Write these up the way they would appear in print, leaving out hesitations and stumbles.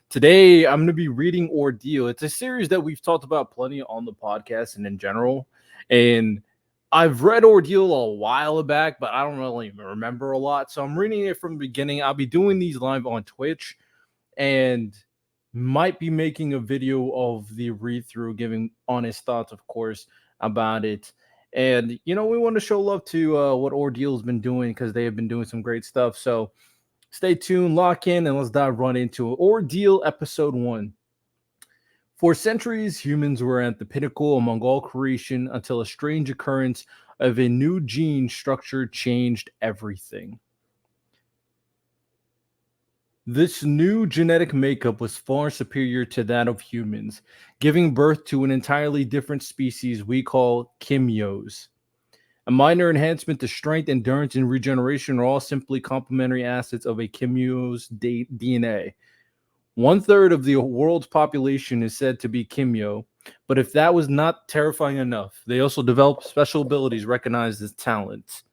Today, I'm going to be reading Ordeal. It's a series that we've talked about plenty on the podcast and in general. And I've read Ordeal a while back, but I don't really remember a lot. So I'm reading it from the beginning. I'll be doing these live on Twitch and might be making a video of the read through, giving honest thoughts, of course, about it. And, we want to show love to what Ordeal's been doing because they have been doing some great stuff. So, stay tuned, lock in, and let's dive right into it. Ordeal Episode 1. For centuries, humans were at the pinnacle among all creation until a strange occurrence of a new gene structure changed everything. This new genetic makeup was far superior to that of humans, giving birth to an entirely different species we call Kimyos. A minor enhancement to strength, endurance, and regeneration are all simply complementary assets of a Kimyo's DNA. One third of the world's population is said to be Kimyo, but if that was not terrifying enough, they also develop special abilities recognized as talents.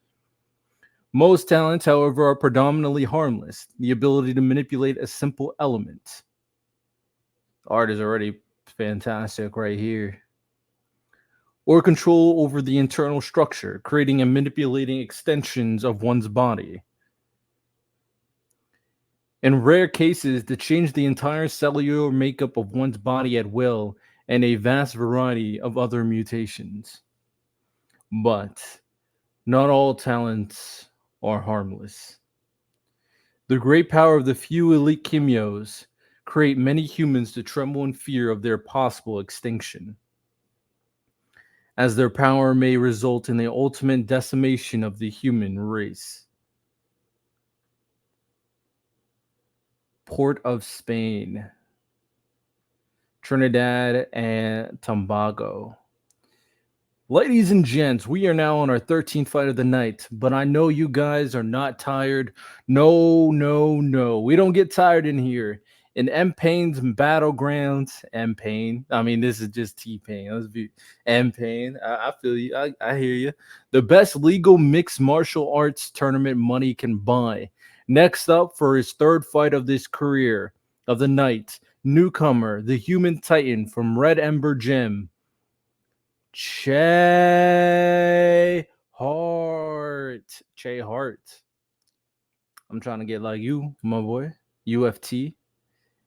Most talents, however, are predominantly harmless. The ability to manipulate a simple element. Art is already fantastic right here. Or control over the internal structure, creating and manipulating extensions of one's body. In rare cases, to change the entire cellular makeup of one's body at will, and a vast variety of other mutations. But not all talents are harmless. The great power of the few elite Kimyos create many humans to tremble in fear of their possible extinction, as their power may result in the ultimate decimation of the human race. Port of Spain, Trinidad and Tobago. Ladies and gents, we are now on our 13th fight of the night, but I know you guys are not tired. No, no, no. We don't get tired in here. In M Pain's battlegrounds, M Pain. I mean, this is just T Pain. Let's be M Pain. I feel you. I hear you. The best legal mixed martial arts tournament money can buy. Next up for his third fight of this career of the night, newcomer, the human titan from Red Ember Gym, Che Hart. Che Hart. I'm trying to get like you, my boy. UFT.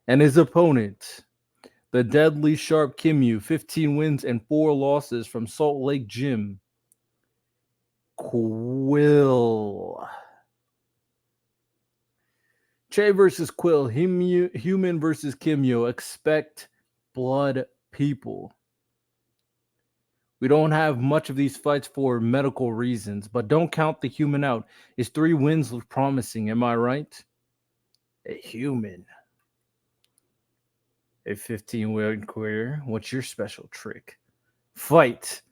And his opponent, the deadly sharp Kimyu, 15 wins and 4 losses from Salt Lake Gym, Quill. Che versus Quill, human versus Kimyo. Expect blood, people. We don't have much of these fights for medical reasons, but don't count the human out. His 3 wins look promising, am I right? A human. A 15-win career. What's your special trick? Fight.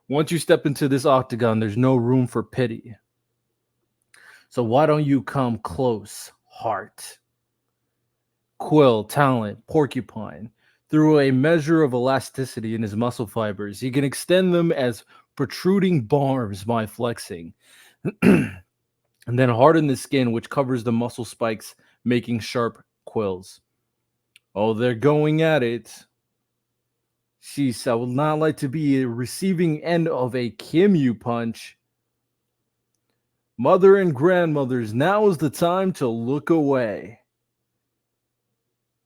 Once you step into this octagon, there's no room for pity. So why don't you come close, Heart? Quill, talent, porcupine. Through a measure of elasticity in his muscle fibers, he can extend them as protruding barbs by flexing, and then harden the skin, which covers the muscle spikes, making sharp quills. Oh, they're going at it. Sheesh, I would not like to be a receiving end of a Kimyu punch. Mother and grandmothers, now is the time to look away.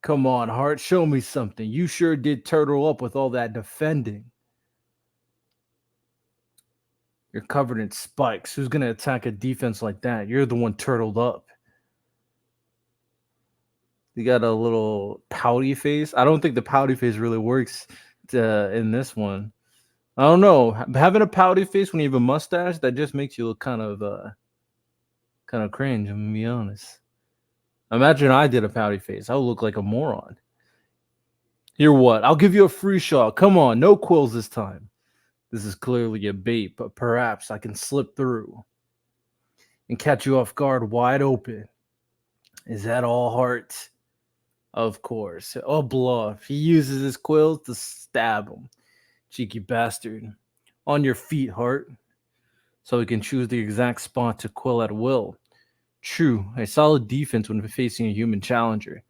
Come on, Hart, show me something. You sure did turtle up with all that defending. You're covered in spikes. Who's going to attack a defense like that? You're the one turtled up. You got a little pouty face. I don't think the pouty face really works in this one. I don't know. Having a pouty face when you have a mustache, that just makes you look kind of cringe, I'm going to be honest. Imagine I did a pouty face. I would look like a moron. Here, what? I'll give you a free shot. Come on, no quills this time. This is clearly a bait, but perhaps I can slip through and catch you off guard wide open. Is that all, Heart? Of course. Oh, bluff. He uses his quills to stab him. Cheeky bastard. On your feet, Heart. So he can choose the exact spot to quill at will. True, a solid defense when facing a human challenger.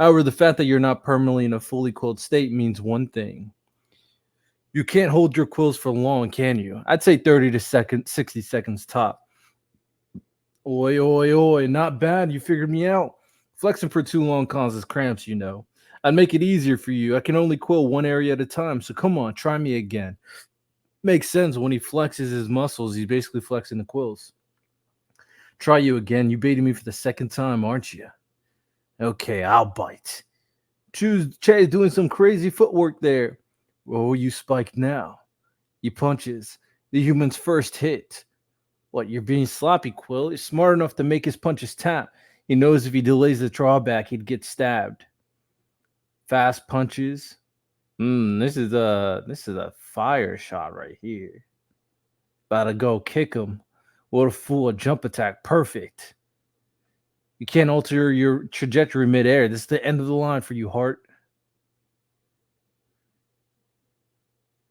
However, the fact that you're not permanently in a fully quilled state means one thing. You can't hold your quills for long, can you? I'd say 30 to 60 seconds top. Oi, oi, oi, not bad. You figured me out. Flexing for too long causes cramps, you know. I'd make it easier for you. I can only quill one area at a time, so come on, try me again. Makes sense. When he flexes his muscles, he's basically flexing the quills. Try you again. You baited me for the second time, aren't you? Okay, I'll bite. Choose Che doing some crazy footwork there. Oh, you spiked now. He punches. The human's first hit. What, you're being sloppy, Quill? He's smart enough to make his punches tap. He knows if he delays the drawback, he'd get stabbed. Fast punches. This is a fire shot right here. About to go kick him. What a fool, a jump attack. Perfect. You can't alter your trajectory midair. This is the end of the line for you, Hart.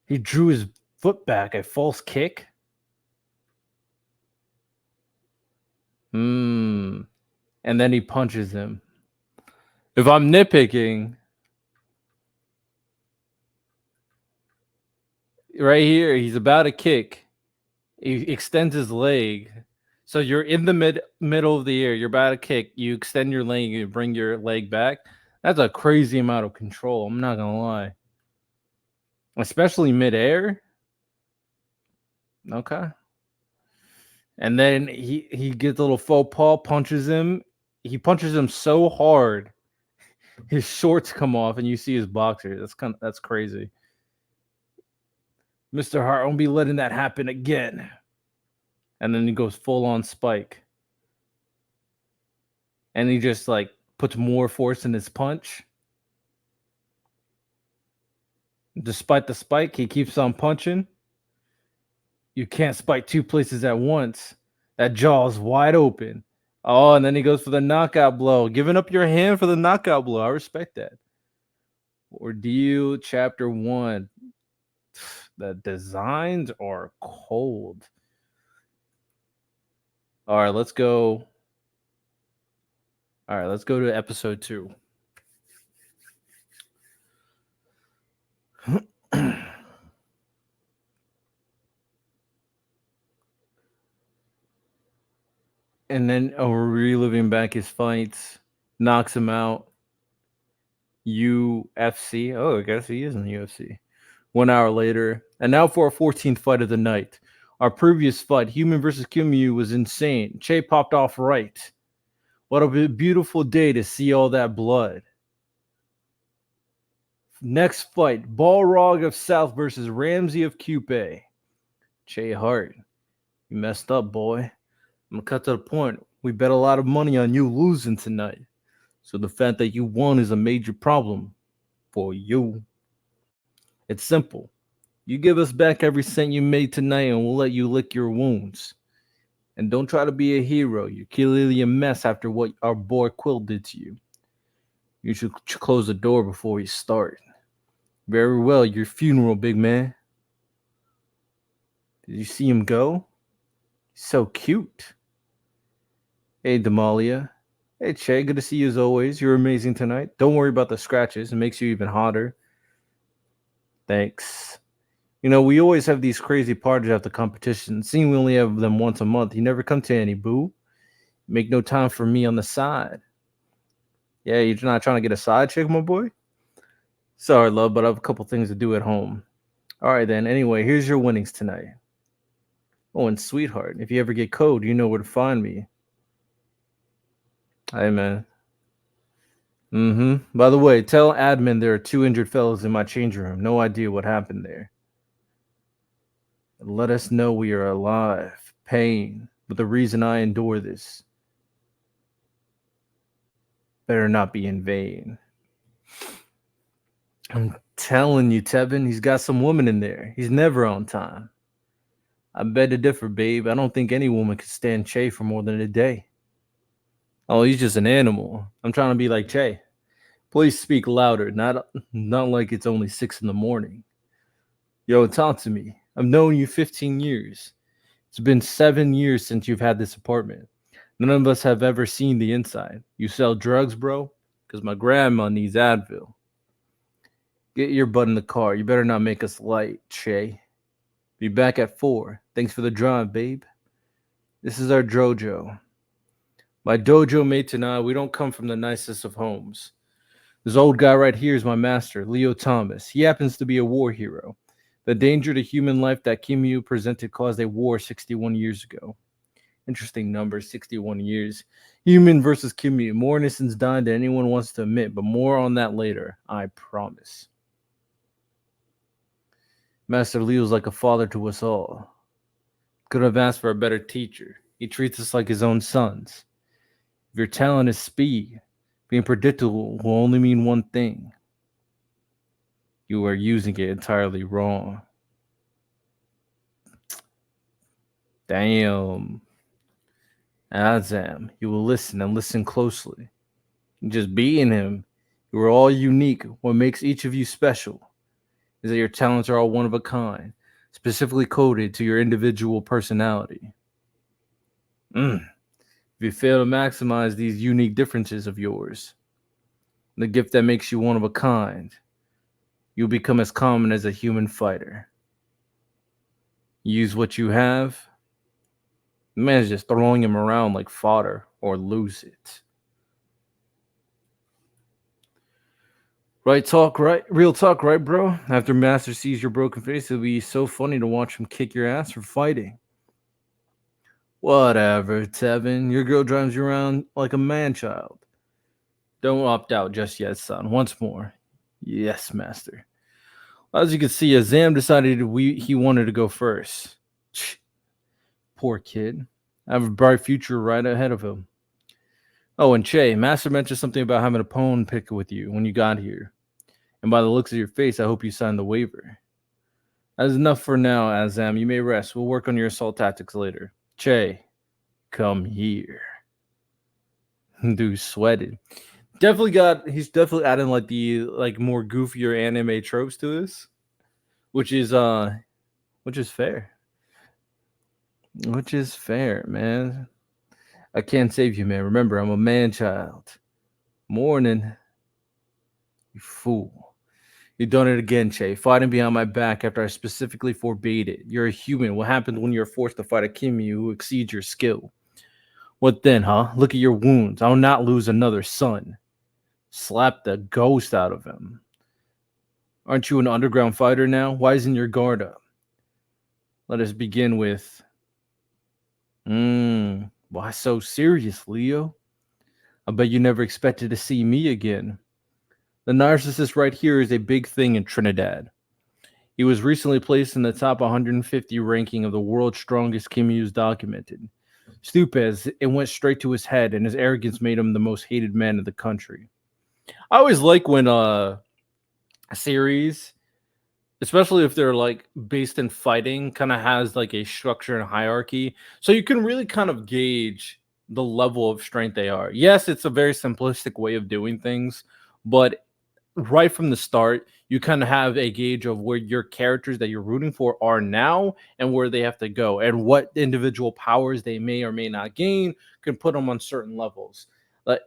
He drew his foot back. A false kick? And then he punches him. If I'm nitpicking, right here, he's about to kick. He extends his leg. So you're in the middle of the air. You're about to kick. You extend your leg. You bring your leg back. That's a crazy amount of control. I'm not gonna lie, especially midair. Okay. And then he gets a little faux pas, punches him. He punches him so hard, his shorts come off, and you see his boxers. That's crazy. Mr. Hart won't be letting that happen again. And then he goes full on spike. And he just like puts more force in his punch. Despite the spike, he keeps on punching. You can't spike two places at once. That jaw is wide open. Oh, and then he goes for the knockout blow. Giving up your hand for the knockout blow. I respect that. Ordeal Chapter 1. The designs are cold. All right, let's go. All right, let's go to episode 2. And then reliving back his fights, knocks him out. UFC. Oh, I guess he is in the UFC. 1 hour later, and now for our 14th fight of the night. Our previous fight, Human versus Kimyu, was insane. Che popped off right. What a beautiful day to see all that blood. Next fight, Balrog of South versus Ramsey of Cupid. Che Hart, you messed up, boy. I'm gonna cut to the point. We bet a lot of money on you losing tonight. So the fact that you won is a major problem for you. It's simple. You give us back every cent you made tonight and we'll let you lick your wounds. And don't try to be a hero. You're clearly a mess after what our boy Quill did to you. You should close the door before we start. Very well, your funeral, big man. Did you see him go? So cute. Hey, Damalia. Hey, Che, good to see you as always. You're amazing tonight. Don't worry about the scratches. It makes you even hotter. Thanks. You know, we always have these crazy parties after competition. Seeing we only have them once a month, you never come to any, boo. Make no time for me on the side. Yeah, you're not trying to get a side chick, my boy? Sorry, love, but I have a couple things to do at home. All right, then. Anyway, here's your winnings tonight. Oh, and sweetheart, if you ever get cold, you know where to find me. Hey, man. By the way, tell admin there are 2 injured fellows in my change room. No idea what happened there. Let us know we are alive. Pain, but the reason I endure this better not be in vain. I'm telling you, Tevin, he's got some woman in there. He's never on time. I beg to differ, babe. I don't think any woman could stand Che for more than a day. Oh, he's just an animal. I'm trying to be like Che. Please speak louder, not like it's only 6 in the morning. Yo, talk to me. I've known you 15 years. It's been 7 years since you've had this apartment. None of us have ever seen the inside. You sell drugs, bro? because my grandma needs Advil. Get your butt in the car. You better not make us late, Shay. Be back at 4. Thanks for the drive, babe. This is our Jojo. My dojo mate and I, we don't come from the nicest of homes. This old guy right here is my master, Leo Thomas. He happens to be a war hero. The danger to human life that Kimyu presented caused a war 61 years ago. Interesting number, 61 years. Human versus Kimyu. More innocents died than anyone wants to admit, but more on that later, I promise. Master Leo's like a father to us all. Could have asked for a better teacher. He treats us like his own sons. If your talent is speed, being predictable will only mean one thing. You are using it entirely wrong. Damn. Azam, you will listen and listen closely. Just being him, you are all unique. What makes each of you special is that your talents are all one of a kind, specifically coded to your individual personality. If you fail to maximize these unique differences of yours, the gift that makes you one of a kind, you'll become as common as a human fighter. Use what you have. The man's just throwing him around like fodder, or lose it. Right talk, right? Real talk, right, bro? After Master sees your broken face, it'll be so funny to watch him kick your ass for fighting. Whatever, Tevin. Your girl drives you around like a man child. Don't opt out just yet, son. Once more. Yes, Master. As you can see, Azam decided he wanted to go first. Poor kid. I have a bright future right ahead of him. Oh, and Che, Master mentioned something about having a pawn pick with you when you got here. And by the looks of your face, I hope you signed the waiver. That is enough for now, Azam. You may rest. We'll work on your assault tactics later. Che, come here. Dude sweated. He's definitely adding like the more goofier anime tropes to this. Which is fair. Which is fair, man. I can't save you, man. Remember, I'm a man child. Morning. You fool. You've done it again, Che. Fighting behind my back after I specifically forbade it. You're a human. What happens when you're forced to fight a Kimyu who exceeds your skill? What then, huh? Look at your wounds. I'll not lose another son. Slap the ghost out of him. Aren't you an underground fighter now? Why isn't your guard up? Let us begin with... Why so serious, Leo? I bet you never expected to see me again. The narcissist right here is a big thing in Trinidad. He was recently placed in the top 150 ranking of the world's strongest Kimyus documented. Stupid, it went straight to his head, and his arrogance made him the most hated man in the country. I always like when a series, especially if they're like based in fighting, kind of has like a structure and hierarchy, so you can really kind of gauge the level of strength they are. Yes, it's a very simplistic way of doing things, but right from the start, you kind of have a gauge of where your characters that you're rooting for are now and where they have to go and what individual powers they may or may not gain can put them on certain levels.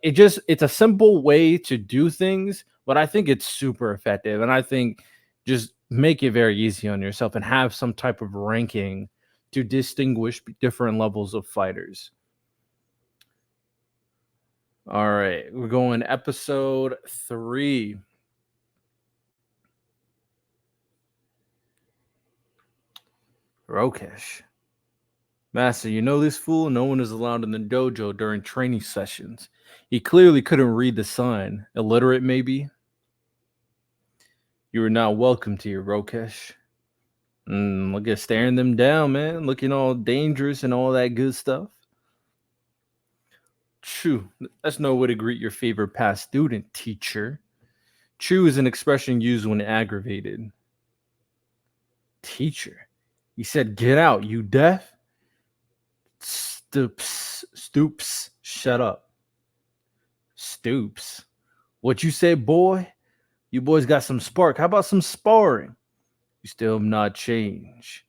It's a simple way to do things, but I think it's super effective. And I think just make it very easy on yourself and have some type of ranking to distinguish different levels of fighters. All right, we're going episode 3. Rokesh. Master, you know this fool? No one is allowed in the dojo during training sessions. He clearly couldn't read the sign. Illiterate, maybe? You are not welcome to your Rokesh. Look at staring them down, man. Looking all dangerous and all that good stuff. True. That's no way to greet your favorite past student, teacher. True is an expression used when aggravated. Teacher. He said, get out, you deaf? Stoops, shut up. Stoops. What you say, boy? You boys got some spark. How about some sparring? You still have not changed.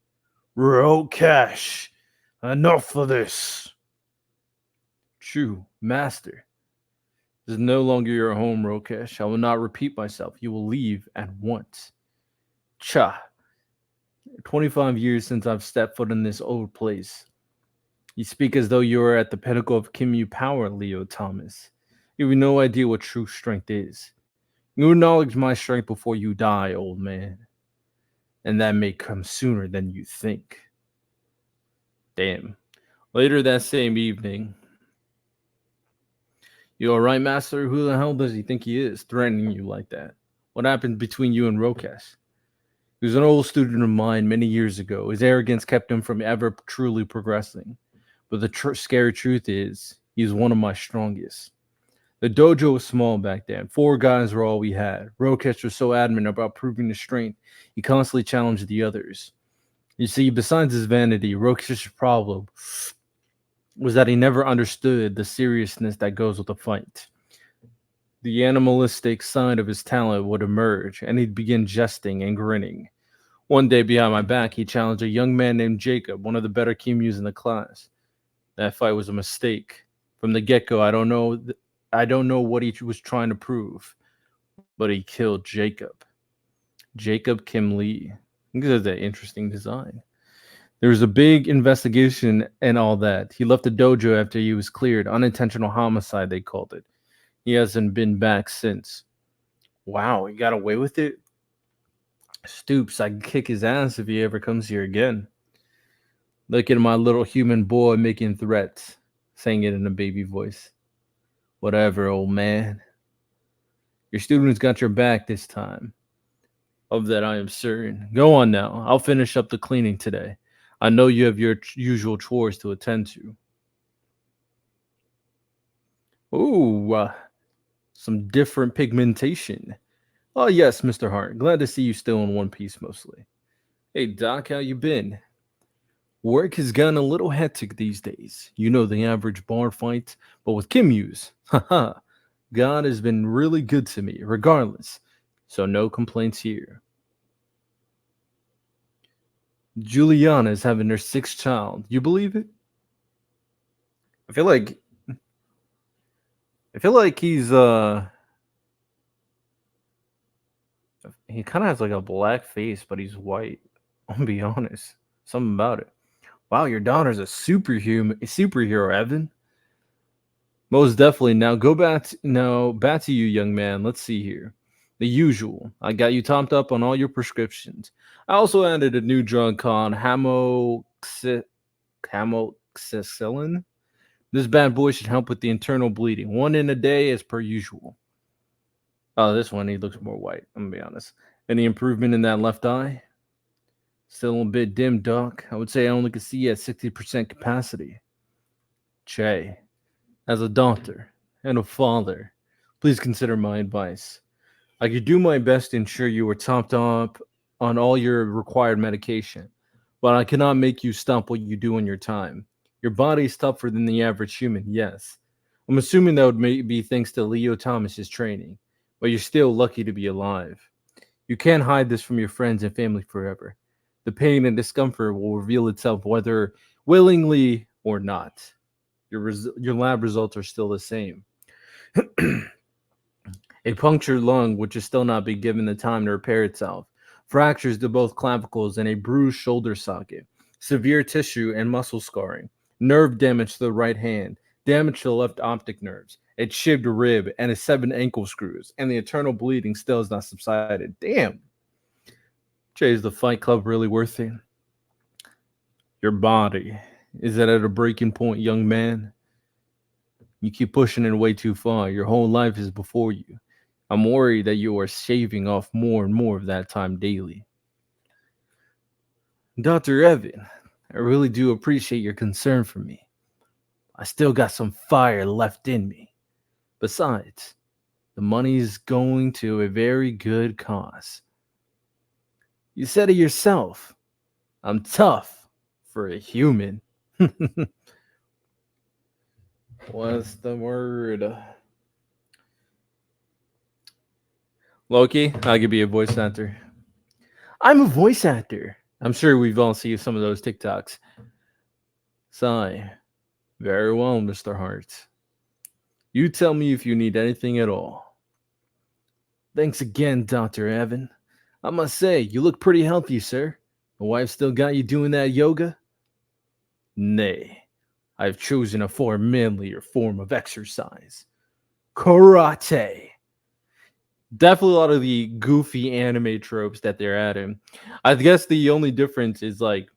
Rokesh. Enough of this. True, master. This is no longer your home, Rokesh. I will not repeat myself. You will leave at once. Cha. 25 years since I've stepped foot in this old place. You speak as though you are at the pinnacle of Kimyu power, Leo Thomas. You have no idea what true strength is. You acknowledge my strength before you die, old man. And that may come sooner than you think. Damn. Later that same evening, you alright, Master? Who the hell does he think he is, threatening you like that? What happened between you and Rokesh? He was an old student of mine many years ago. His arrogance kept him from ever truly progressing. But the scary truth is, he's one of my strongest. The dojo was small back then. 4 guys were all we had. Rokesh was so adamant about proving his strength, he constantly challenged the others. You see, besides his vanity, Rokesh's problem was that he never understood the seriousness that goes with a fight. The animalistic side of his talent would emerge, and he'd begin jesting and grinning. One day, behind my back, he challenged a young man named Jacob, one of the better Kimus in the class. That fight was a mistake. From the get-go, I don't know what he was trying to prove, but he killed Jacob. Jacob Kim Lee. This is an interesting design. There was a big investigation and all that. He left the dojo after he was cleared. Unintentional homicide, they called it. He hasn't been back since. Wow, he got away with it? Stoops, I can kick his ass if he ever comes here again. Look at my little human boy making threats, saying it in a baby voice. Whatever, old man. Your students got your back this time. Of that I am certain. Go on now. I'll finish up the cleaning today. I know you have your usual chores to attend to. Ooh, some different pigmentation. Oh yes, Mr. Hart. Glad to see you still in one piece mostly. Hey Doc, how you been? Work has gotten a little hectic these days. You know the average bar fight, but with Kimuse, haha. God has been really good to me, regardless. So no complaints here. Juliana is having her 6th child. You believe it? I feel like he's he kind of has like a black face, but he's white. I'll be honest. Something about it. Wow, your daughter's a superhero, Evan. Most definitely. Now go back to you, young man. Let's see here. The usual. I got you topped up on all your prescriptions. I also added a new drug called hamoxicillin. This bad boy should help with the internal bleeding. One in a day as per usual. Oh, this one he looks more white. I'm gonna be honest. Any improvement in that left eye? Still a bit dim, Doc. I would say I only can see at 60% capacity. Che, as a doctor and a father, please consider my advice. I could do my best to ensure you are topped up on all your required medication, but I cannot make you stop what you do in your time. Your body is tougher than the average human, yes. I'm assuming that would be thanks to Leo Thomas's training, but you're still lucky to be alive. You can't hide this from your friends and family forever. The pain and discomfort will reveal itself whether willingly or not. Your lab results are still the same. A punctured lung, which has still not been given the time to repair itself, fractures to both clavicles and a bruised shoulder socket, severe tissue and muscle scarring, nerve damage to the right hand, damage to the left optic nerves, a chipped rib, and a 7 ankle screws, and the internal bleeding still has not subsided. Damn. Jay, is the Fight Club really worth it? Your body. Is it at a breaking point, young man? You keep pushing it way too far. Your whole life is before you. I'm worried that you are shaving off more and more of that time daily. Dr. Evan, I really do appreciate your concern for me. I still got some fire left in me. Besides, the money's going to a very good cause. You said it yourself. I'm tough for a human. What's the word? Loki, I could be a voice actor. I'm a voice actor. I'm sure we've all seen some of those TikToks. Sigh. Very well, Mr. Hart. You tell me if you need anything at all. Thanks again, Dr. Evan. I must say, you look pretty healthy, sir. The wife still got you doing that yoga? Nay, I've chosen a far manlier form of exercise. Karate. Definitely a lot of the goofy anime tropes that they're adding. I guess the only difference is like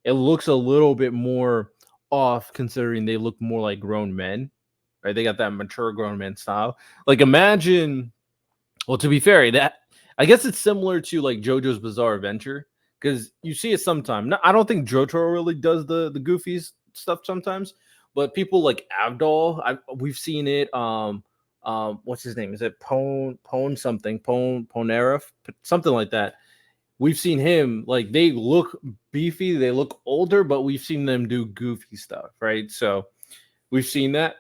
it looks a little bit more off considering they look more like grown men. Right? They got that mature grown man style. Like imagine, well, to be fair, that I guess it's similar to like JoJo's Bizarre Adventure because you see it sometimes. No, I don't think Jotaro really does the goofy stuff sometimes, but people like Avdol, we've seen it. What's his name? Is it Pone something? Ponera, something like that. We've seen him like they look beefy, they look older, but we've seen them do goofy stuff, right? So we've seen that,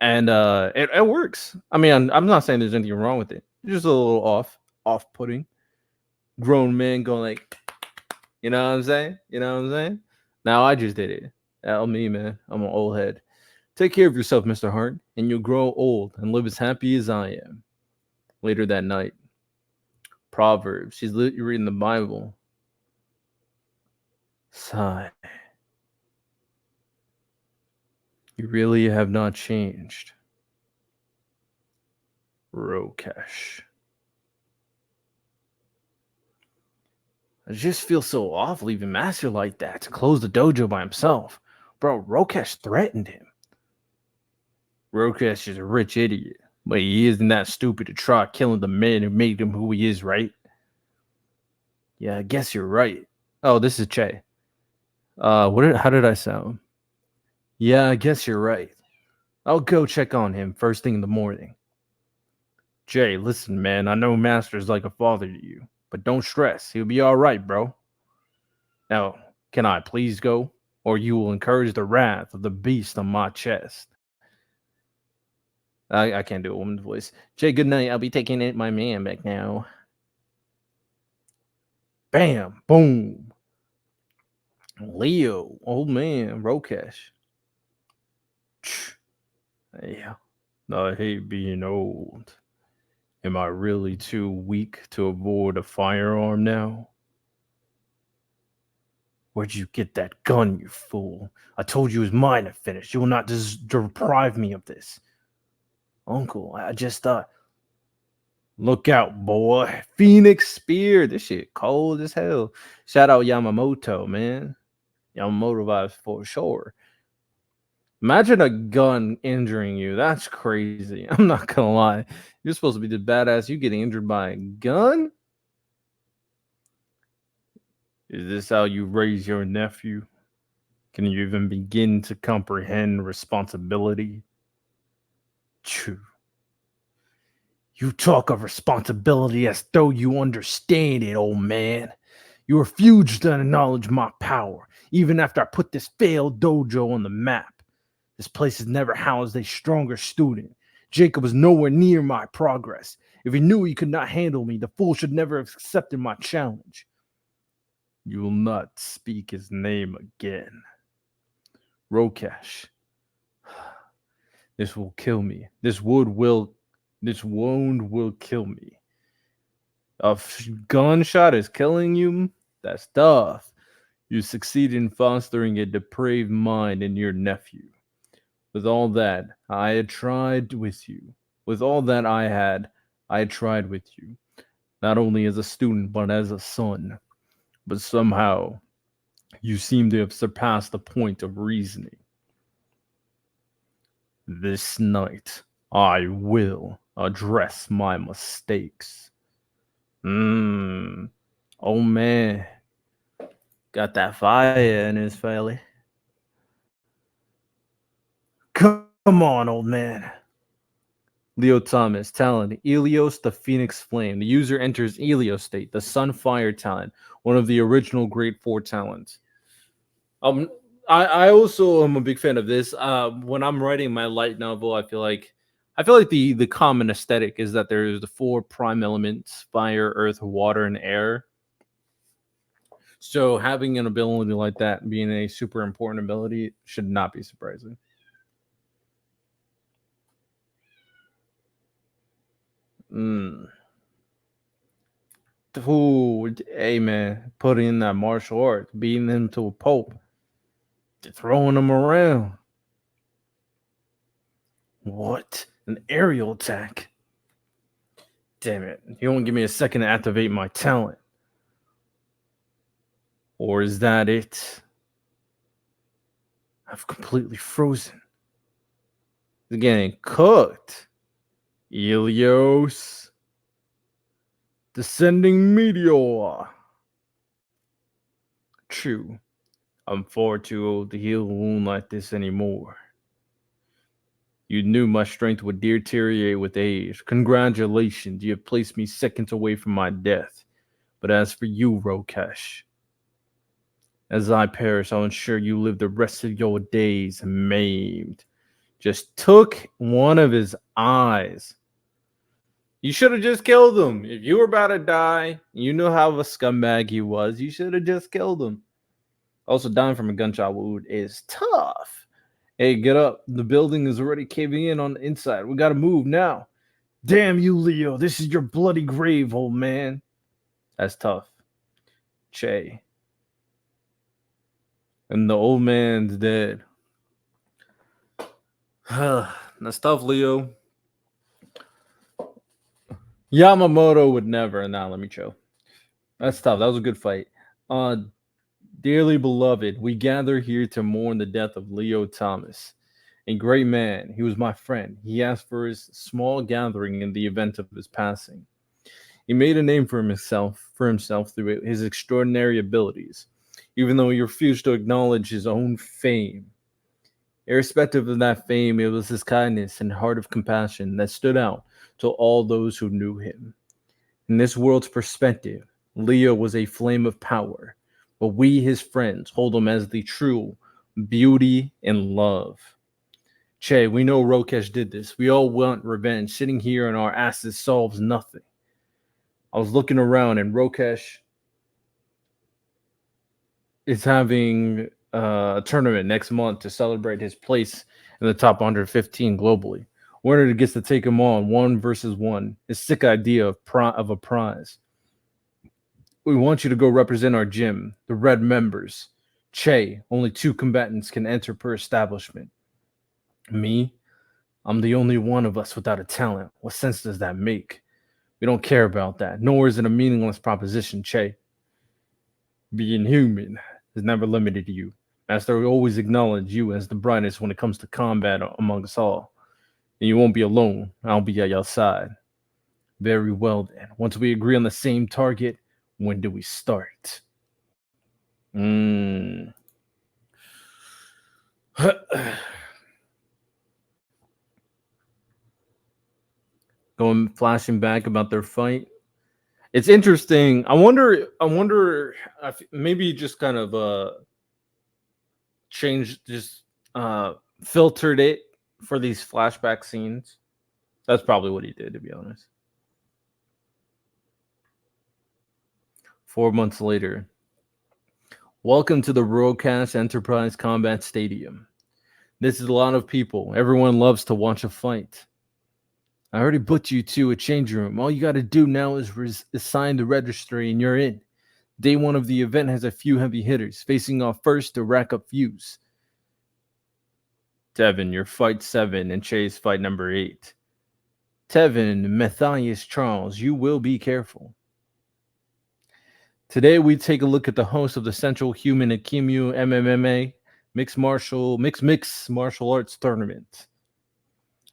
and it works. I mean, I'm not saying there's anything wrong with it. It's just a little off-putting. Grown men going like, you know what I'm saying? You know what I'm saying? Now I just did it. That me, man. I'm an old head. Take care of yourself, Mr. Hart, and you'll grow old and live as happy as I am. Later that night, Proverbs. She's reading the Bible. Sigh. You really have not changed. Rokesh. I just feel so off leaving Master like that to close the dojo by himself. Bro, Rokesh threatened him. Rokesh is a rich idiot, but he isn't that stupid to try killing the man who made him who he is, right? Yeah, I guess you're right. Oh, this is Che. How did I sound? Yeah, I guess you're right. I'll go check on him first thing in the morning. Jay, listen, man, I know Master's like a father to you, but don't stress. He'll be all right, bro. Now, can I please go? Or you will encourage the wrath of the beast on my chest. I can't do a woman's voice. Jay, good night. I'll be taking it my man back now. Bam, boom. Leo, old man, Rokesh. Yeah, I hate being old. Am I really too weak to avoid a firearm now? Where'd you get that gun, you fool? I told you it was mine to finish. You will not deprive me of this. Uncle, I just thought. Look out, boy. Phoenix Spear. This shit cold as hell. Shout out Yamamoto, man. Yamamoto vibes for sure. Imagine a gun injuring you. That's crazy. I'm not gonna lie. You're supposed to be the badass. You getting injured by a gun? Is this how you raise your nephew? Can you even begin to comprehend responsibility? Chew. You talk of responsibility as though you understand it, old man. You refuse to acknowledge my power, even after I put this failed dojo on the map. This place has never housed a stronger student. Jacob was nowhere near my progress. If he knew he could not handle me, the fool should never have accepted my challenge. You will not speak his name again. Rokesh, this will kill me. This wound will kill me. A gunshot is killing you? That's tough. You succeeded in fostering a depraved mind in your nephew. With all that, I had tried with you. With all that I had tried with you. Not only as a student, but as a son. But somehow, you seem to have surpassed the point of reasoning. This night, I will address my mistakes. Mmm. Oh man. Got that fire in his belly. Come on, old man. Leo Thomas, talent, Elios the Phoenix Flame. The user enters Elios state, the Sunfire talent, one of the original Great Four talents. Um, I also am a big fan of this. When I'm writing my light novel, I feel like the common aesthetic is that there's the four prime elements: fire, earth, water, and air. So having an ability like that being a super important ability should not be surprising. Mm. Ooh, hey man, putting in that martial arts, beating him to a pulp, throwing him around. What? An aerial attack? Damn it. You won't give me a second to activate my talent. Or is that it? I've completely frozen. It's getting cooked. Ilios. Descending meteor. True. I'm far too old to heal a wound like this anymore. You knew my strength would deteriorate with age. Congratulations, you have placed me seconds away from my death. But as for you, Rokesh, as I perish, I'll ensure you live the rest of your days maimed. Just took one of his eyes. You should have just killed him. If you were about to die, you know how of a scumbag he was. You should have just killed him. Also, dying from a gunshot wound is tough. Hey, get up. The building is already caving in on the inside. We gotta move now. Damn you, Leo. This is your bloody grave, old man. That's tough. Che. And the old man's dead. That's tough, Leo. Yamamoto would never. Nah, let me chill. That's tough. That was a good fight. Uh, Dearly beloved, we gather here to mourn the death of Leo Thomas. A great man. He was my friend. He asked for his small gathering in the event of his passing. He made a name for himself through his extraordinary abilities, even though he refused to acknowledge his own fame. Irrespective of that fame, it was his kindness and heart of compassion that stood out to all those who knew him. In this world's perspective, Leo was a flame of power, but we, his friends, hold him as the true beauty and love. Che, we know Rokesh did this. We all want revenge. Sitting here on our asses solves nothing. I was looking around, and Rokesh is having a tournament next month to celebrate his place in the top 115 globally. Winner gets to take him on 1 versus 1. A sick idea of a prize. We want you to go represent our gym, the Red members. Che, only 2 combatants can enter per establishment. Me? I'm the only one of us without a talent. What sense does that make? We don't care about that, nor is it a meaningless proposition, Che. Being human has never limited you. Master will always acknowledge you as the brightest when it comes to combat among us all. And you won't be alone. I'll be at your side. Very well then. Once we agree on the same target, when do we start? Mm. Going flashing back about their fight. It's interesting. I wonder if maybe just kind of changed just filtered it for these flashback scenes. That's probably what he did, to be honest. 4 months later. Welcome to the Rollcast Enterprise Combat Stadium. This is a lot of people. Everyone loves to watch a fight. I already booked you to a change room. All you got to do now is sign the registry and you're in. Day 1 of the event has a few heavy hitters facing off first to rack up views. Tevin, your fight 7 and Chase fight number 8. Tevin, Matthias Charles, you will be careful. Today we take a look at the host of the Central Human Akimyu MMA mixed martial arts tournament.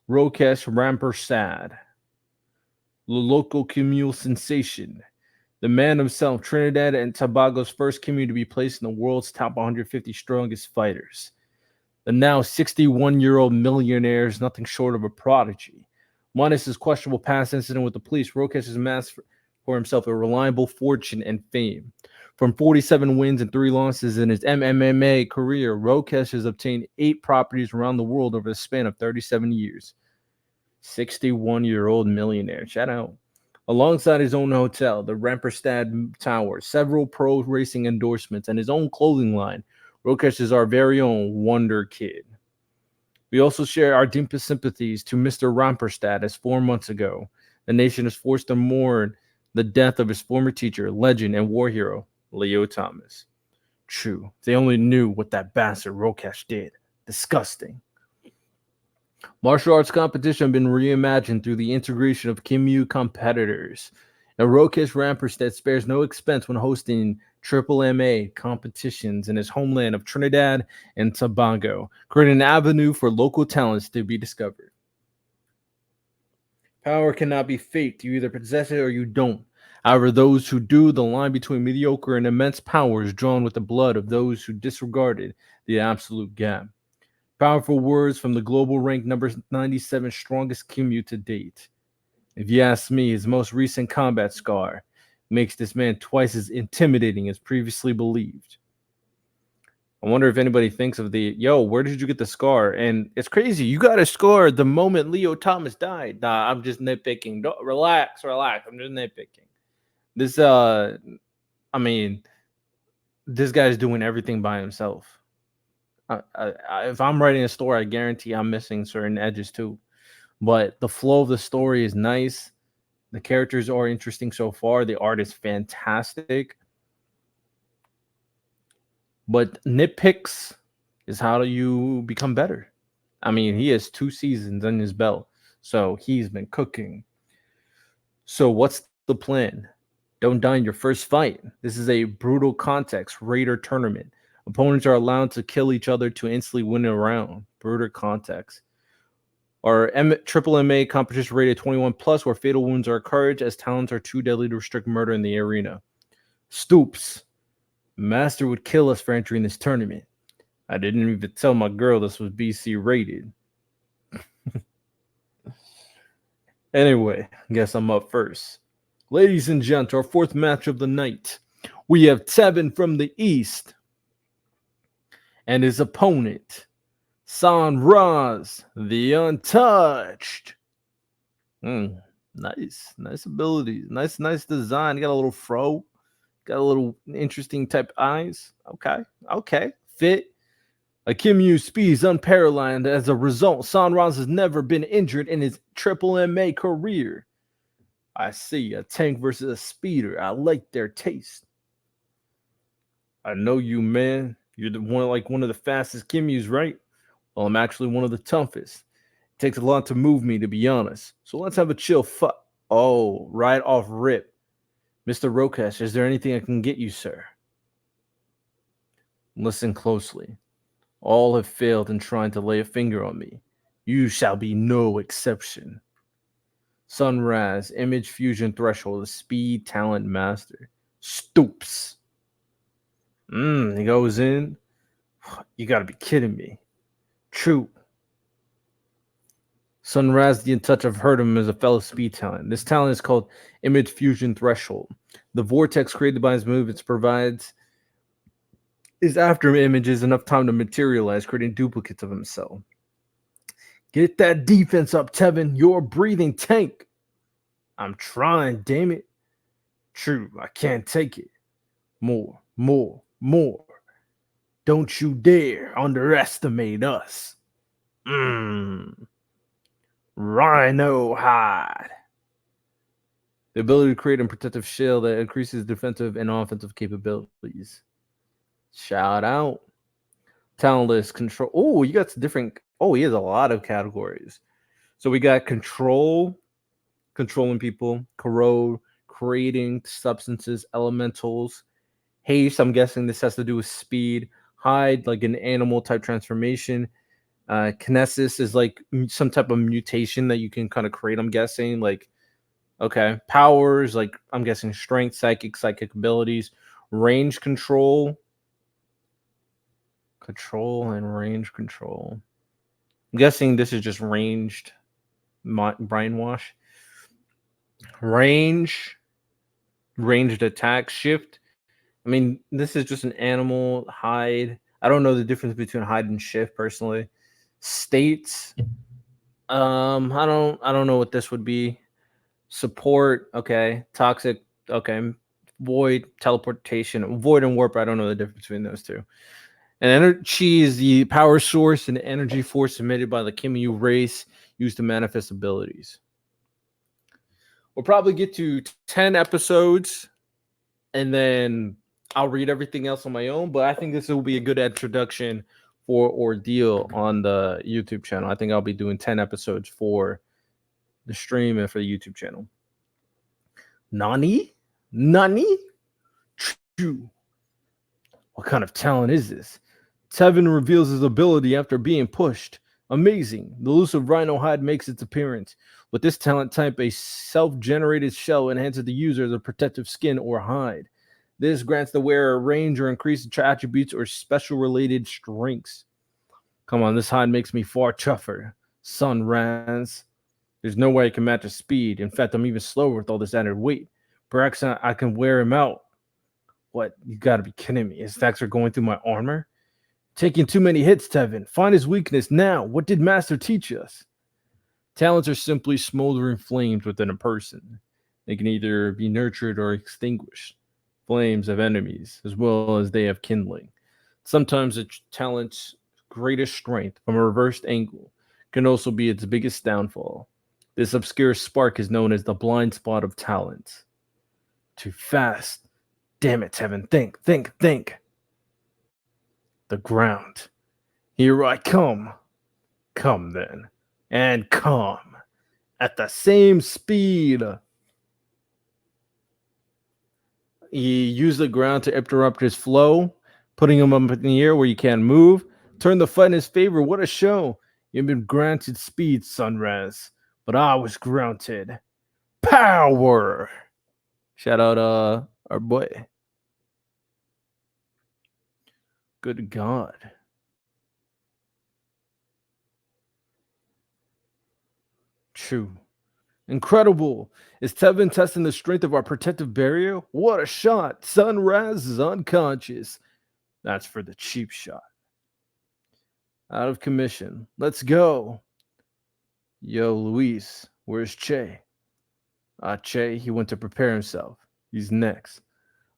Rokesh Rampersad, the local Kimyu sensation, the man himself, Trinidad and Tobago's first Kimyu to be placed in the world's top 150 strongest fighters. The now 61-year-old millionaire is nothing short of a prodigy. Minus his questionable past incident with the police, Rokesh has amassed for himself a reliable fortune and fame. From 47 wins and 3 losses in his MMA career, Rokesh has obtained 8 properties around the world over the span of 37 years. 61-year-old millionaire. Shout out. Alongside his own hotel, the Ramperstad Tower, several pro racing endorsements, and his own clothing line, Rokesh is our very own Wonder Kid. We also share our deepest sympathies to Mr. Ramperstad, as 4 months ago, The nation is forced to mourn the death of his former teacher, legend, and war hero, Leo Thomas. True, they only knew what that bastard Rokesh did. Disgusting. Martial arts competition have been reimagined through the integration of Kimyu competitors. A Rokesh Rampers that spares no expense when hosting Triple MA competitions in his homeland of Trinidad and Tobago, creating an avenue for local talents to be discovered. Power cannot be faked. You either possess it or you don't. However, those who do, the line between mediocre and immense power is drawn with the blood of those who disregarded the absolute gap. Powerful words from the global rank number 97 strongest Kimyu to date. If you ask me, his most recent combat scar makes this man twice as intimidating as previously believed. I wonder if anybody thinks of where did you get the scar? And it's crazy. You got a scar the moment Leo Thomas died. Nah, I'm just nitpicking. Don't, relax. I'm just nitpicking. This, I mean, this guy's doing everything by himself. If I'm writing a story, I guarantee I'm missing certain edges too. But the flow of the story is nice. The characters are interesting so far. The art is fantastic. But nitpicks is how do you become better? I mean, he has 2 seasons in his belt, so he's been cooking. So what's the plan? Don't die in your first fight. This is a brutal context Raider tournament. Opponents are allowed to kill each other to instantly win a round. Brutal context. Our Triple MA competition rated 21 plus, where fatal wounds are encouraged as talents are too deadly to restrict murder in the arena. Stoops. Master would kill us for entering this tournament. I didn't even tell my girl this was BC rated. Anyway, guess I'm up first. Ladies and gents, our fourth match of the night. We have Tevin from the East and his opponent, San Raz, the Untouched. Nice abilities. Nice design. Got a little fro. Got a little interesting type eyes. Okay. Fit. Kimyu speeds unparalleled. As a result, Sanraz has never been injured in his Triple MA career. I see a tank versus a speeder. I like their taste. I know you, man. You're one of the fastest Kimyus, right? Well, I'm actually one of the toughest. It takes a lot to move me, to be honest. So let's have a chill Oh, right off rip. Mr. Rokesh, is there anything I can get you, sir? Listen closely. All have failed in trying to lay a finger on me. You shall be no exception. Sunrise, Image Fusion Threshold, Speed Talent Master. Stoops. He goes in. You gotta be kidding me. True. Sunrise the Untouched, I've heard of him as a fellow speed talent. This talent is called Image Fusion Threshold. The vortex created by his movements provides is after images enough time to materialize, creating duplicates of himself. Get that defense up, Tevin. You're a breathing tank. I'm trying, damn it. True, I can't take it. More. Don't you dare underestimate us. Rhino hide. The ability to create a protective shield that increases defensive and offensive capabilities. Shout out. Talentless control. Oh, you got different. Oh, he has a lot of categories. So we got control, controlling people, corrode, creating substances, elementals, haste. I'm guessing this has to do with speed. Hide, like an animal type transformation. Kinesis is like some type of mutation that you can kind of create. I'm guessing like. Okay. Powers, like I'm guessing strength, psychic abilities, range control. Control and range control. I'm guessing this is just ranged brainwash. Ranged attack shift. I mean, this is just an animal hide. I don't know the difference between hide and shift personally. States. I don't know what this would be. Support, okay. Toxic, okay. Void, teleportation, void and warp. I don't know the difference between those two. And energy is the power source and energy force emitted by the Kimyu race used to manifest abilities. We'll probably get to 10 episodes and then I'll read everything else on my own. But I think this will be a good introduction for Ordeal on the YouTube channel. I think I'll be doing 10 episodes for the stream and for the YouTube channel. Nani? Nani? True. What kind of talent is this? Tevin reveals his ability after being pushed. Amazing. The elusive rhino hide makes its appearance. With this talent type, a self-generated shell enhances the user's protective skin or hide. This grants the wearer range or increased attributes or special related strengths. Come on, this hide makes me far tougher. Sunrise. There's no way I can match his speed. In fact, I'm even slower with all this added weight. Perhaps I can wear him out. What? You gotta be kidding me. His stacks are going through my armor? Taking too many hits, Tevin. Find his weakness now. What did Master teach us? Talents are simply smoldering flames within a person. They can either be nurtured or extinguished. Flames have enemies, as well as they have kindling. Sometimes a talent's greatest strength, from a reversed angle, can also be its biggest downfall. This obscure spark is known as the blind spot of talent. Too fast. Damn it, Tevin. Think. The ground. Here I come. Come then. And come. At the same speed. He used the ground to interrupt his flow, putting him up in the air where you can't move. Turn the fight in his favor. What a show. You've been granted speed, Sunrise. But I was granted power. Shout out our boy. Good God. True. Incredible. Is Tevin testing the strength of our protective barrier? What a shot. Sunrise is unconscious. That's for the cheap shot. Out of commission. Let's go. Yo, Luis, where's Che? Che, he went to prepare himself. He's next.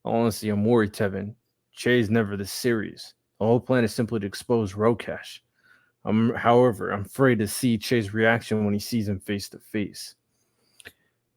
Honestly, I'm worried, Tevin. Che's never this serious. The whole plan is simply to expose Rokesh. However, I'm afraid to see Che's reaction when he sees him face to face.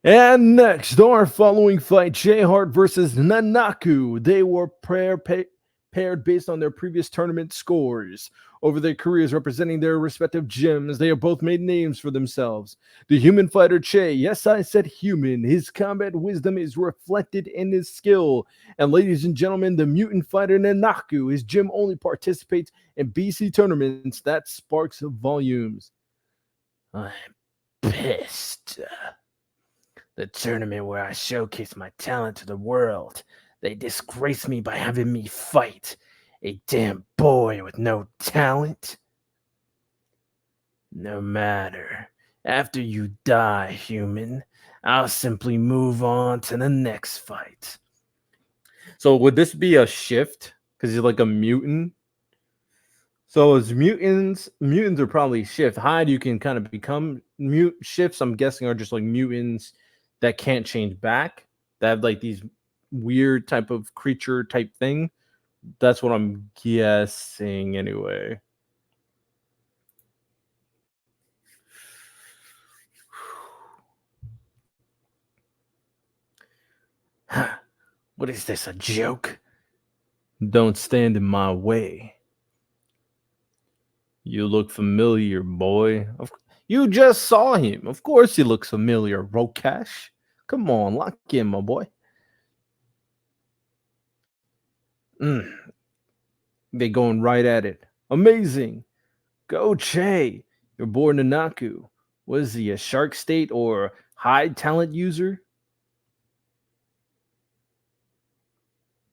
And next, our following fight, J-Heart versus Nanaku. They were paired based on their previous tournament scores. Over their careers representing their respective gyms, they have both made names for themselves. The human fighter Che, yes, I said human. His combat wisdom is reflected in his skill. And ladies and gentlemen, the mutant fighter Nanaku, his gym only participates in BC tournaments. That sparks volumes. I'm pissed. The tournament where I showcase my talent to the world. They disgrace me by having me fight a damn boy with no talent. No matter. After you die, human, I'll simply move on to the next fight. So would this be a shift? Because he's like a mutant? So as mutants are probably shift. Hide, you can kind of become mute. Shifts, I'm guessing, are just like mutants that can't change back. That have like these weird type of creature type thing. That's what I'm guessing anyway. What is this, a joke? Don't stand in my way. You look familiar, boy. You just saw him. Of course he looks familiar, Rokesh. Come on, lock in, my boy. They going right at it. Amazing. Go Che. You're born Nanaku. Was he a shark state or high talent user?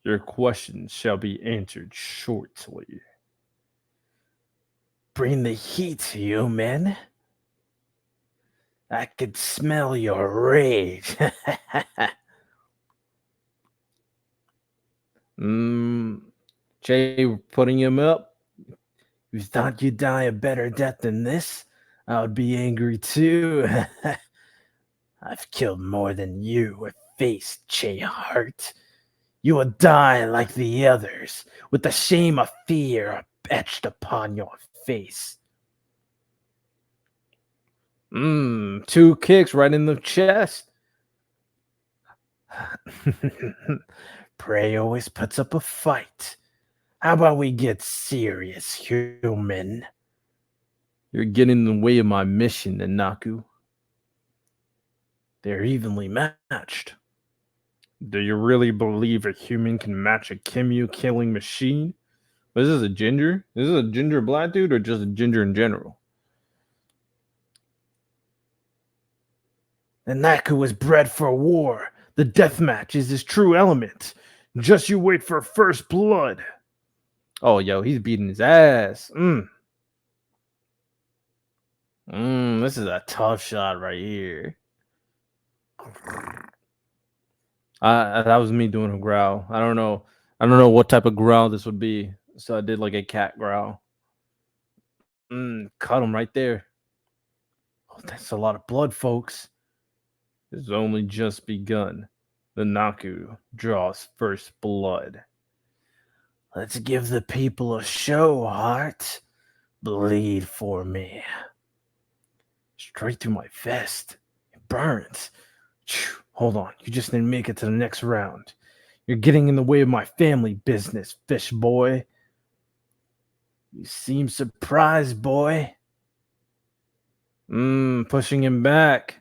Your questions shall be answered shortly. Bring the heat, human. I could smell your rage. Jay putting him up. You thought you'd die a better death than this? I would be angry too. I've killed more than you have faced, J-Heart. You will die like the others, with the shame of fear etched upon your face. 2 kicks right in the chest. Prey always puts up a fight. How about we get serious, human? You're getting in the way of my mission, Nanaku. They're evenly matched. Do you really believe a human can match a Kimyu killing machine? Was this a ginger? Is this a ginger black dude or just a ginger in general? The Naku was bred for war. The deathmatch is his true element. Just you wait for first blood. Oh, yo, he's beating his ass. This is a tough shot right here. That was me doing a growl. I don't know. I don't know what type of growl this would be. So I did like a cat growl. Cut him right there. Oh, that's a lot of blood, folks. It's only just begun. The Naku draws first blood. Let's give the people a show, Heart. Bleed for me. Straight through my vest. It burns. Hold on, you just didn't make it to the next round. You're getting in the way of my family business, fish boy. You seem surprised, boy. Pushing him back.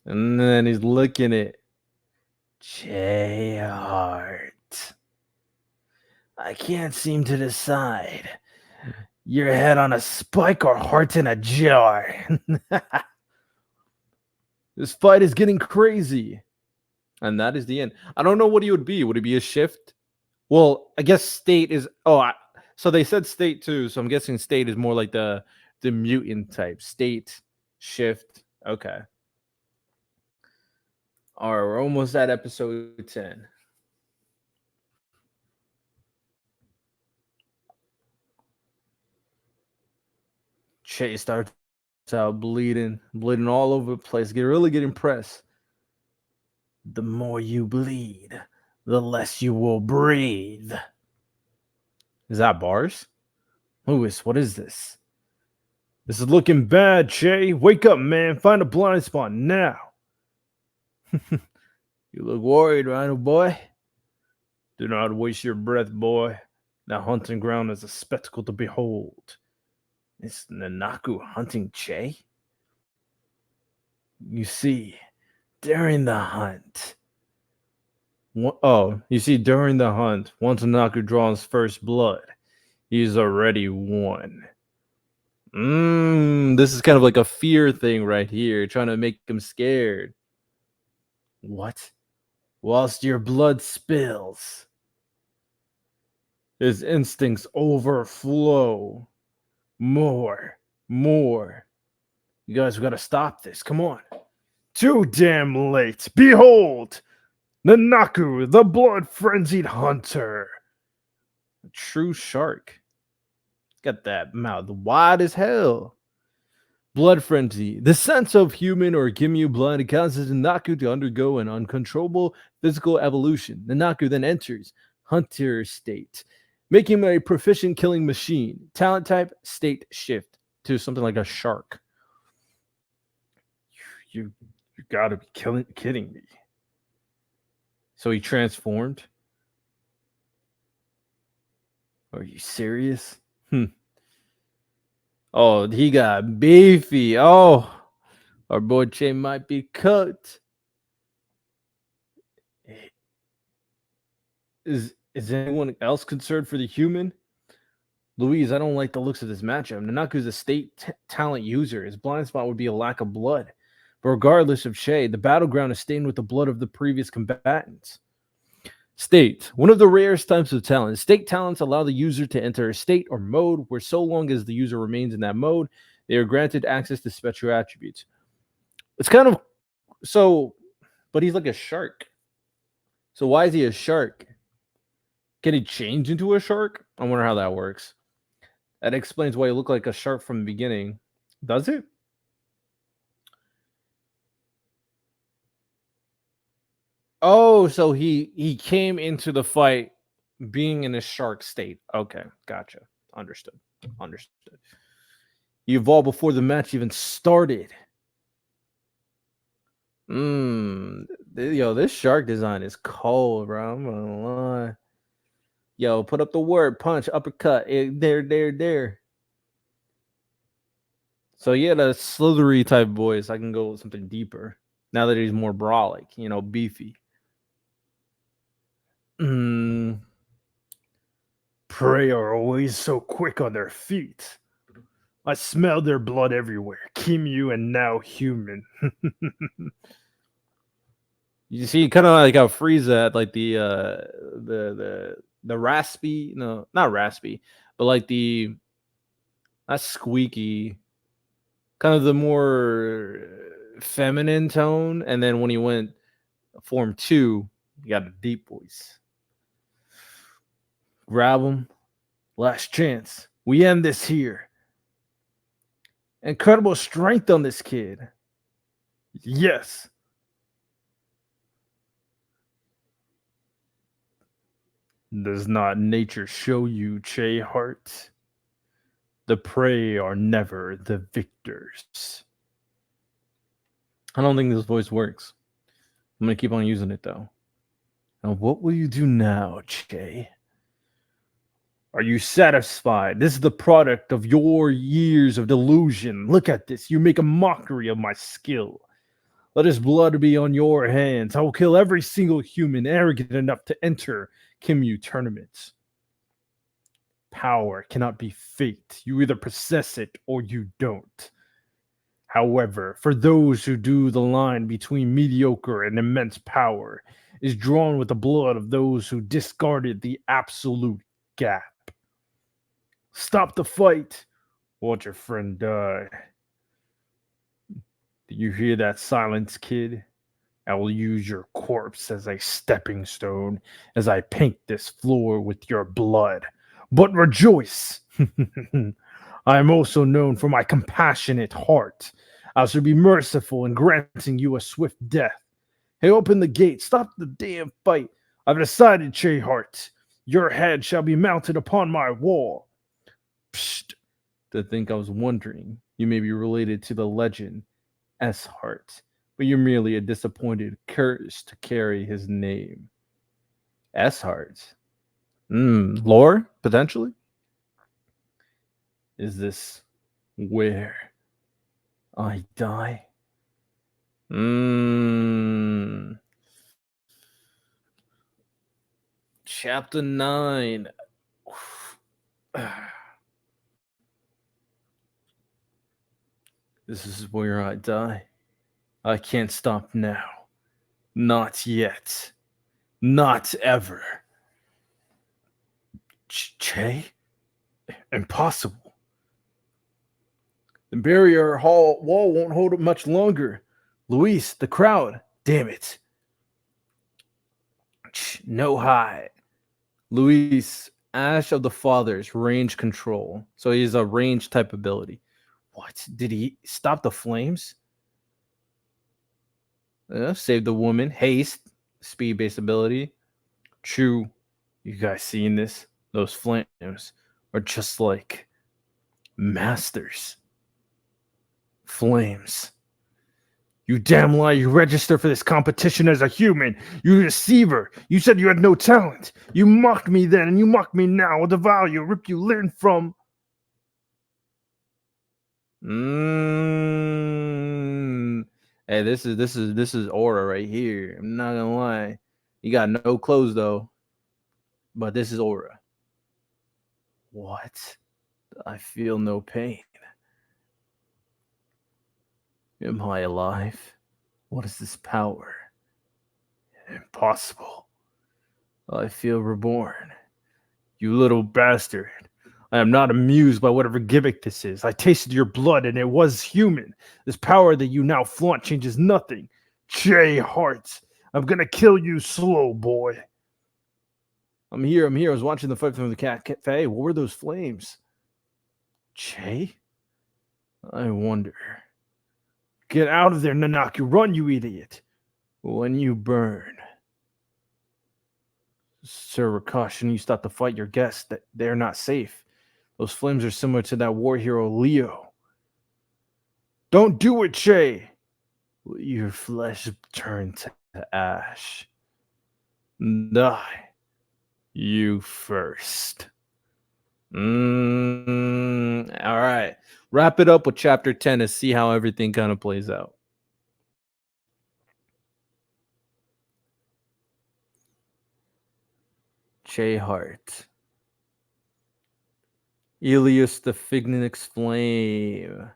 And then he's licking it. J Heart. I can't seem to decide. Your head on a spike or heart in a jar? This fight is getting crazy. And that is the end. I don't know what he would be. Would it be a shift? Well, I guess state is. So they said state too. So I'm guessing state is more like the mutant type. State, shift. Okay. All right, we're almost at episode 10. Chase starts out bleeding all over the place. Really get impressed. The more you bleed, the less you will breathe. Is that bars? Lewis, what is this? This is looking bad, Che. Wake up, man. Find a blind spot now. You look worried, Rhino boy. Do not waste your breath, boy. That hunting ground is a spectacle to behold. Is Nanaku hunting Che? You see, during the hunt. You see, during the hunt, once Nanaku draws first blood, he's already won. This is kind of like a fear thing right here, trying to make him scared. What? Whilst your blood spills. His instincts overflow. More. You guys, we gotta stop this. Come on. Too damn late. Behold! Nanaku, the blood frenzied hunter. A true shark. Got that mouth wide as hell. Blood frenzy. The sense of human or Gimyu blood causes Nanaku to undergo an uncontrollable physical evolution. Nanaku then enters hunter state, making him a proficient killing machine. Talent type, state shift to something like a shark. You gotta be kidding me. So he transformed? Are you serious? Oh, he got beefy. Oh, our boy Chain might be cooked. Is anyone else concerned for the human? Louise, I don't like the looks of this matchup. Nanaku's a state talent user. His blind spot would be a lack of blood. But regardless of Shay, the battleground is stained with the blood of the previous combatants. State, one of the rarest types of talent. State talents allow the user to enter a state or mode where so long as the user remains in that mode, they are granted access to special attributes. It's kind of so, but he's like a shark. So why is he a shark? Can he change into a shark? I wonder how that works. That explains why he looked like a shark from the beginning. Does it? Oh, so he came into the fight being in a shark state. Okay, gotcha. Understood. He evolved before the match even started. Mmm. Yo, this shark design is cold, bro. I'm gonna lie. Yo, put up the word punch, uppercut. There. So yeah, the slithery type voice. I can go with something deeper. Now that he's more brolic, beefy. Mm, Prey are always so quick on their feet. I smell their blood everywhere. Kimyu and now human. you see, kind of like how Frieza had like the raspy, no, not raspy, but like the not squeaky, kind of the more feminine tone, and then when he went form 2, he got a deep voice. Grab him, last chance. We end this here. Incredible strength on this kid. Yes. Does not nature show you, Che Heart? The prey are never the victors. I don't think this voice works. I'm gonna keep on using it though. Now, what will you do now, Che? Are you satisfied? This is the product of your years of delusion. Look at this. You make a mockery of my skill. Let his blood be on your hands. I will kill every single human arrogant enough to enter Kimyu tournaments. Power cannot be fate. You either possess it or you don't. However, for those who do, the line between mediocre and immense power is drawn with the blood of those who discarded the absolute gap. Stop the fight. Watch your friend die. Do you hear that silence, kid? I will use your corpse as a stepping stone as I paint this floor with your blood. But rejoice! I am also known for my compassionate heart. I shall be merciful in granting you a swift death. Hey, open the gate. Stop the damn fight. I've decided, Che Heart. Your head shall be mounted upon my wall. Psst. To think I was wondering, you may be related to the legend S Heart, but you're merely a disappointed curse to carry his name. S Heart. Lore, potentially? Is this where I die? Chapter 9. This is where I die. I can't stop now. Not yet. Not ever. Che? Impossible. The barrier hall wall won't hold it much longer. Luis, the crowd. Damn it. No hide. Luis, Ash of the Fathers, range control. So he's a range type ability. What? Did he stop the flames? Save the woman. Haste, speed based ability. True. You guys seeing this? Those flames are just like masters. Flames. You damn lie, you registered for this competition as a human. You deceiver. You said you had no talent. You mocked me then and you mock me now. I'll devour you, rip you limb from. Hey, this is Aura right here. I'm not gonna lie. You got no clothes though. But this is Aura. What? I feel no pain. Am I alive? What is this power? Impossible. I feel reborn. You little bastard. I am not amused by whatever gimmick this is. I tasted your blood and it was human. This power that you now flaunt changes nothing. Che Heart, I'm gonna kill you slow, boy. I'm here. I was watching the fight from the cafe. What were those flames? Che? I wonder. Get out of there, Nanaki. Run, you idiot. When you burn. Sir Rakash, you stop to fight your guests. That they're not safe. Those flames are similar to that war hero Leo. Don't do it, Che. Your flesh turn to ash. Die. You first. All right. Wrap it up with chapter 10 to see how everything kind of plays out. Che Hart. Elias the Fignix flame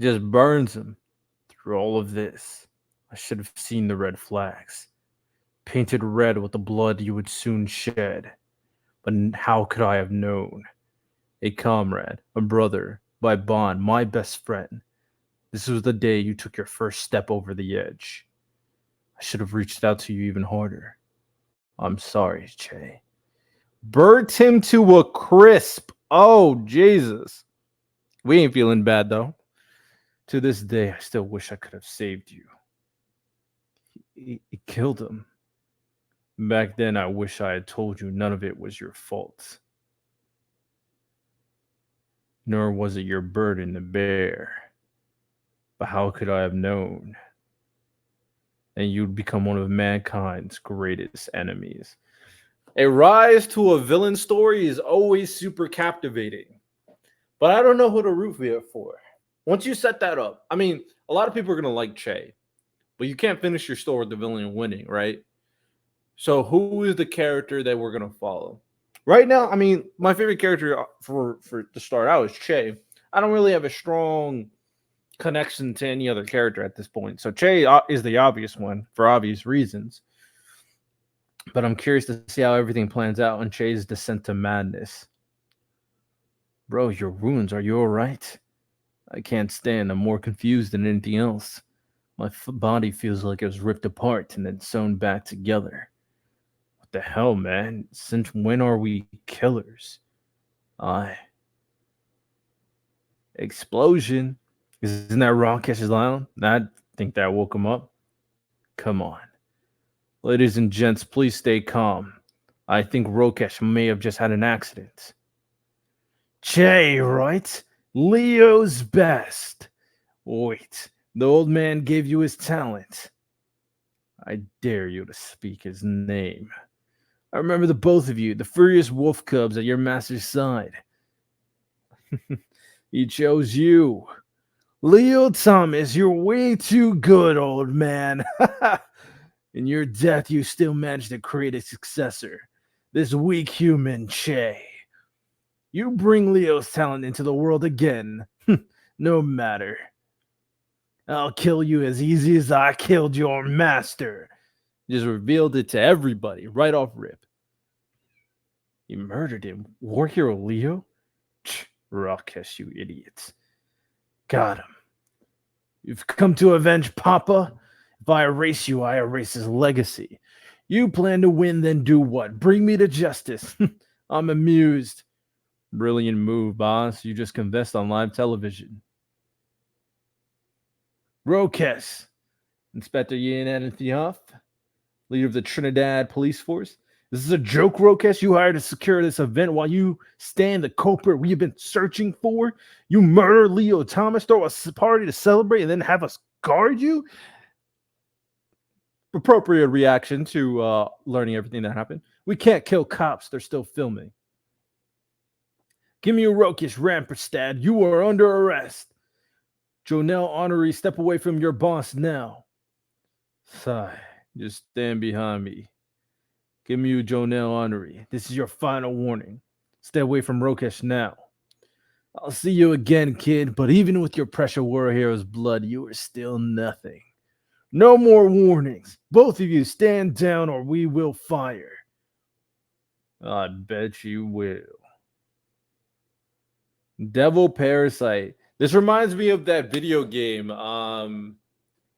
just burns him through all of this. I should have seen the red flags. Painted red with the blood you would soon shed. But how could I have known? A comrade, a brother, by bond, my best friend. This was the day you took your first step over the edge. I should have reached out to you even harder. I'm sorry, Che. Burnt him to a crisp. Oh, Jesus. We ain't feeling bad, though. To this day, I still wish I could have saved you. He killed him. Back then, I wish I had told you none of it was your fault. Nor was it your burden to bear. But how could I have known? And you'd become one of mankind's greatest enemies. A rise to a villain story is always super captivating. But I don't know who to root for. Once you set that up, I mean, a lot of people are going to like Che, but you can't finish your story with the villain winning, right? So who is the character that we're going to follow? Right now, I mean, my favorite character for to start out is Che. I don't really have a strong connection to any other character at this point. So Che is the obvious one for obvious reasons. But I'm curious to see how everything plans out on Che's descent to madness. Bro, your wounds, are you all right? I can't stand. I'm more confused than anything else. My body feels like it was ripped apart and then sewn back together. What the hell, man? Since when are we killers? I. Explosion. Isn't that Rakesh's line? I think that woke him up. Come on. Ladies and gents, please stay calm. I think Rokesh may have just had an accident. Che, right? Leo's best. Wait, the old man gave you his talent. I dare you to speak his name. I remember the both of you, the furious wolf cubs at your master's side. He chose you. Leo Thomas, you're way too good, old man. In your death, you still managed to create a successor. This weak human, Che. You bring Leo's talent into the world again. No matter. I'll kill you as easy as I killed your master. Just revealed it to everybody right off rip. You murdered him. War hero Leo? Rakesh, you idiots. Got him. You've come to avenge Papa? If I erase you, I erase his legacy. You plan to win, then do what? Bring me to justice. I'm amused. Brilliant move, boss. You just confessed on live television. Roques, Inspector Yin Theof, leader of the Trinidad Police Force. This is a joke, Roques. You hired to secure this event while you stand the culprit we've been searching for. You murder Leo Thomas, throw a party to celebrate, and then have us guard you? Appropriate reaction to learning everything that happened. We can't kill cops. They're still filming. Give me a Rokish Ramperstad. You are under arrest. Jonelle Honoree, step away from your boss now. Sigh. Just stand behind me. Give me you, Jonelle Honoree. This is your final warning. Stay away from Rokesh now. I'll see you again, kid, but even with your pressure war hero's blood, you are still nothing. No more warnings. Both of you stand down or we will fire. I bet you will. Devil Parasite. This reminds me of that video game.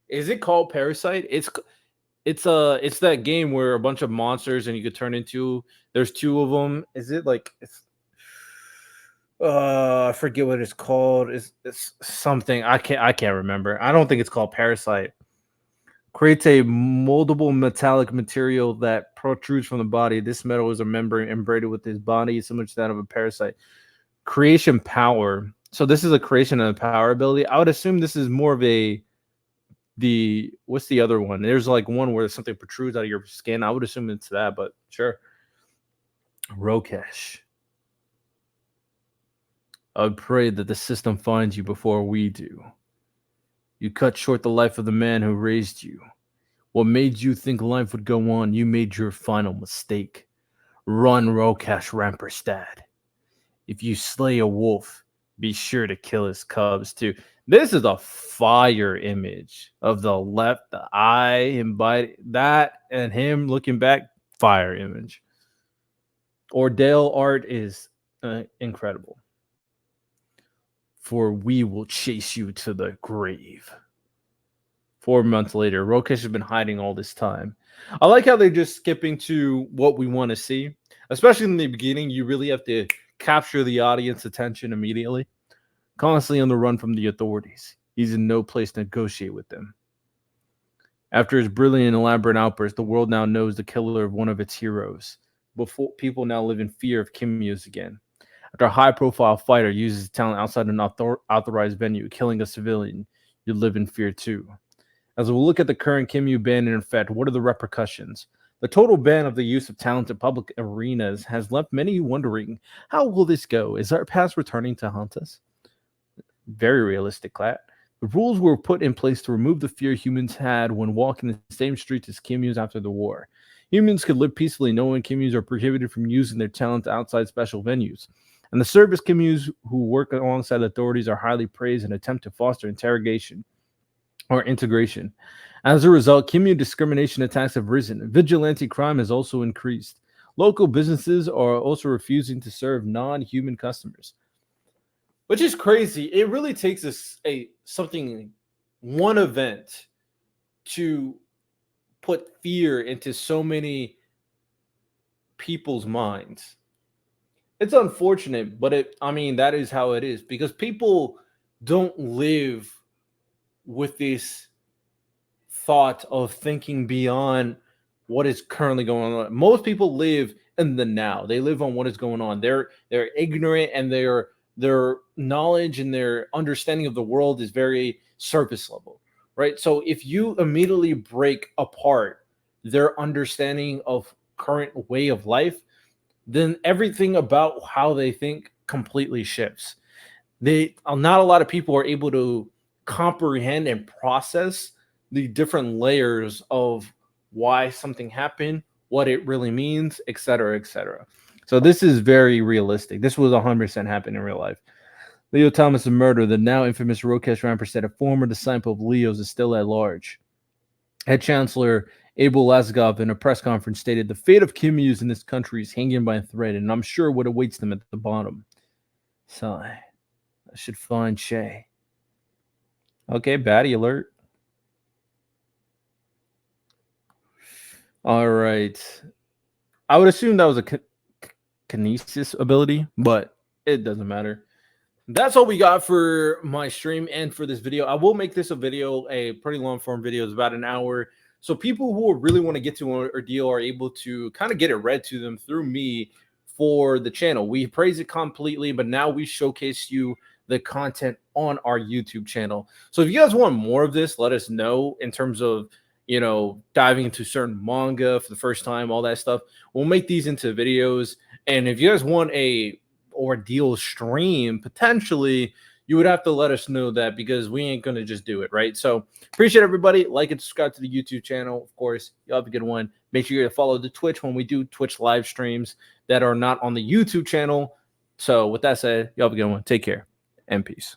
Is it called Parasite? It's that game where a bunch of monsters and you could turn into. There's two of them. Is it like it's? I forget what it's called. It's something I can't remember. I don't think it's called Parasite. Creates a moldable metallic material that protrudes from the body. This metal is a membrane embedded with his body, similar to that of a parasite. Creation power. So this is a creation and a power ability. I would assume this is more of a what's the other one? There's like one where something protrudes out of your skin. I would assume it's that, but sure. Rokesh. I would pray that the system finds you before we do. You cut short the life of the man who raised you. What made you think life would go on? You made your final mistake. Run, Rokesh Ramperstad. If you slay a wolf, be sure to kill his cubs too. This is a fire image of the left, the eye, him bite that, and him looking back. Fire image. Ordeal art is incredible. For we will chase you to the grave. 4 months later, Rokesh has been hiding all this time. I like how they're just skipping to what we want to see, especially in the beginning. You really have to capture the audience attention immediately. Constantly on the run from the authorities, he's in no place to negotiate with them. After his brilliant and elaborate outburst, the world now knows the killer of one of its heroes. Before people now live in fear of Kimyu's again. After a high-profile fighter uses his talent outside an authorized venue, killing a civilian, you live in fear too. As we look at the current Kimyu ban in effect, what are the repercussions? The total ban of the use of talent in public arenas has left many wondering, how will this go? Is our past returning to haunt us? Very realistic, Clat. The rules were put in place to remove the fear humans had when walking the same streets as Kimyus after the war. Humans could live peacefully knowing Kimyus are prohibited from using their talent outside special venues. And the service Kimyus who work alongside authorities are highly praised and attempt to foster integration. As a result, Kimyu discrimination attacks have risen. Vigilante crime has also increased. Local businesses are also refusing to serve non-human customers, which is crazy. It really takes one event to put fear into so many people's minds. It's unfortunate, but that is how it is, because people don't live with this thought of thinking beyond what is currently going on. Most people live in the now. They live on what is going on. They're ignorant, and their knowledge and their understanding of the world is very surface level, right? So if you immediately break apart their understanding of current way of life, then everything about how they think completely shifts. Not a lot of people are able to comprehend and process the different layers of why something happened, what it really means, etc., etc. So this is very realistic. This was 100% happened in real life. Leo Thomas' murder, the now infamous Rokesh Rampersad, a former disciple of Leo's, is still at large. Head Chancellor Abel Lazgov in a press conference stated, the fate of Kimyus in this country is hanging by a thread, and I'm sure what awaits them at the bottom. Sigh. I should find Shay. Okay, baddie alert. All right. I would assume that was a kinesis ability, but it doesn't matter. That's all we got for my stream and for this video. I will make this a video, a pretty long form video. It's about an hour. So people who really want to get to Ordeal are able to kind of get it read to them through me for the channel. We praise it completely, but now we showcase you the content on our YouTube channel. So if you guys want more of this, let us know in terms of, diving into certain manga for the first time, all that stuff. We'll make these into videos. And if you guys want a Ordeal stream, potentially, you would have to let us know that, because we ain't going to just do it, right? So appreciate everybody. Like and subscribe to the YouTube channel. Of course, you have a good one. Make sure you follow the Twitch when we do Twitch live streams that are not on the YouTube channel. So with that said, you have a good one. Take care and peace.